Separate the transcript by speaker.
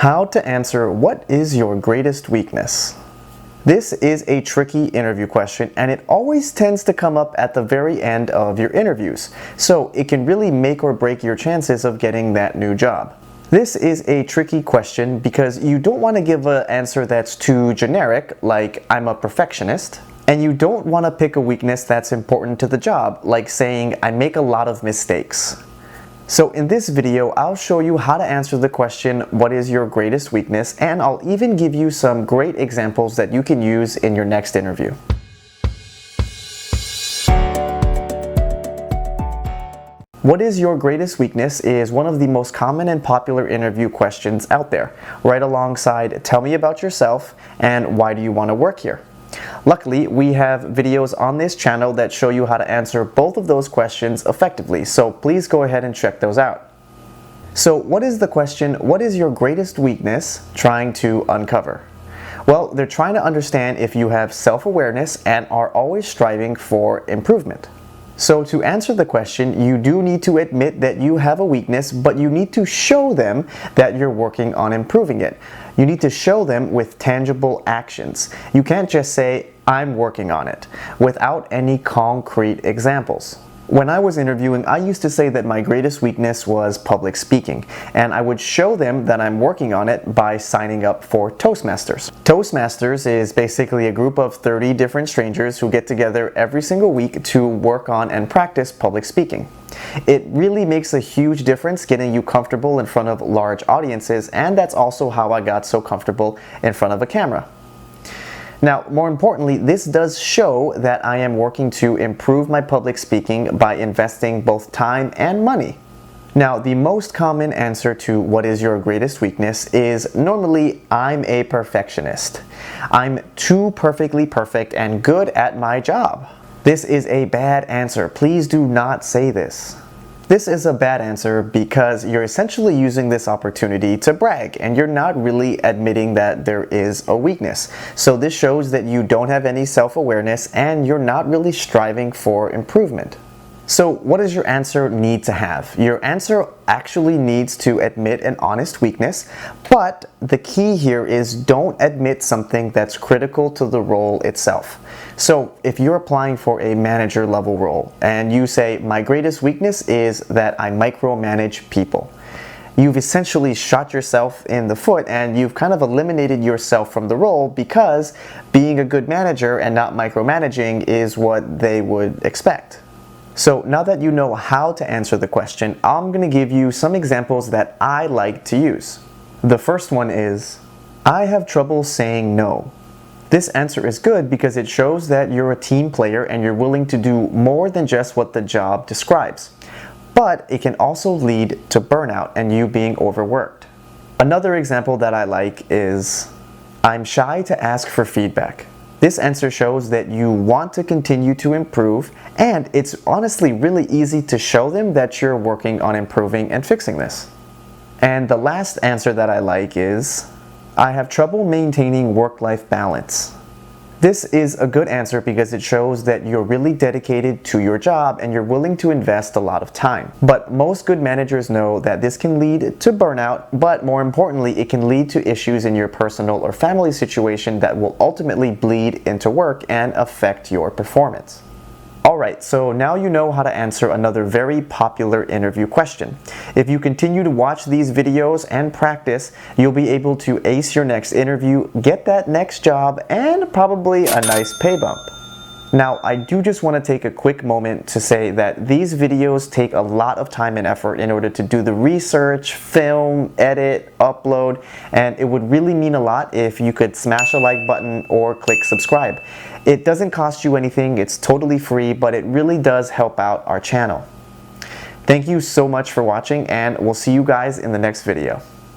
Speaker 1: How to answer what is your greatest weakness? This is a tricky interview question, and it always tends to come up at the very end of your interviews, so it can really make or break your chances of getting that new job. This is a tricky question because you don't want to give an answer that's too generic, like I'm a perfectionist, and you don't want to pick a weakness that's important to the job, like saying I make a lot of mistakes. So in this video, I'll show you how to answer the question, what is your greatest weakness? And I'll even give you some great examples that you can use in your next interview. What is your greatest weakness is one of the most common and popular interview questions out there, right alongside tell me about yourself and why do you want to work here? Luckily, we have videos on this channel that show you how to answer both of those questions effectively, so please go ahead and check those out. So what is the question, what is your greatest weakness, trying to uncover? Well, they're trying to understand if you have self-awareness and are always striving for improvement. So to answer the question, you do need to admit that you have a weakness, but you need to show them that you're working on improving it. You need to show them with tangible actions. You can't just say, I'm working on it, without any concrete examples. When I was interviewing, I used to say that my greatest weakness was public speaking, and I would show them that I'm working on it by signing up for Toastmasters. Toastmasters is basically a group of 30 different strangers who get together every single week to work on and practice public speaking. It really makes a huge difference getting you comfortable in front of large audiences, and that's also how I got so comfortable in front of a camera. Now, more importantly, this does show that I am working to improve my public speaking by investing both time and money. Now, the most common answer to what is your greatest weakness is normally I'm a perfectionist. I'm too perfectly perfect and good at my job. This is a bad answer. Please do not say this. This is a bad answer because you're essentially using this opportunity to brag and you're not really admitting that there is a weakness. So this shows that you don't have any self-awareness and you're not really striving for improvement. So what does your answer need to have? Your answer actually needs to admit an honest weakness, but the key here is don't admit something that's critical to the role itself. So if you're applying for a manager level role and you say, my greatest weakness is that I micromanage people, you've essentially shot yourself in the foot and you've kind of eliminated yourself from the role because being a good manager and not micromanaging is what they would expect. So now that you know how to answer the question, I'm going to give you some examples that I like to use. The first one is, I have trouble saying no. This answer is good because it shows that you're a team player and you're willing to do more than just what the job describes. But it can also lead to burnout and you being overworked. Another example that I like is, I'm shy to ask for feedback. This answer shows that you want to continue to improve, and it's honestly really easy to show them that you're working on improving and fixing this. And the last answer that I like is, I have trouble maintaining work-life balance. This is a good answer because it shows that you're really dedicated to your job and you're willing to invest a lot of time. But most good managers know that this can lead to burnout, but more importantly, it can lead to issues in your personal or family situation that will ultimately bleed into work and affect your performance. Alright, so now you know how to answer another very popular interview question. If you continue to watch these videos and practice, you'll be able to ace your next interview, get that next job, and probably a nice pay bump. Now, I do just want to take a quick moment to say that these videos take a lot of time and effort in order to do the research, film, edit, upload, and it would really mean a lot if you could smash a like button or click subscribe. It doesn't cost you anything, it's totally free, but it really does help out our channel. Thank you so much for watching, and we'll see you guys in the next video.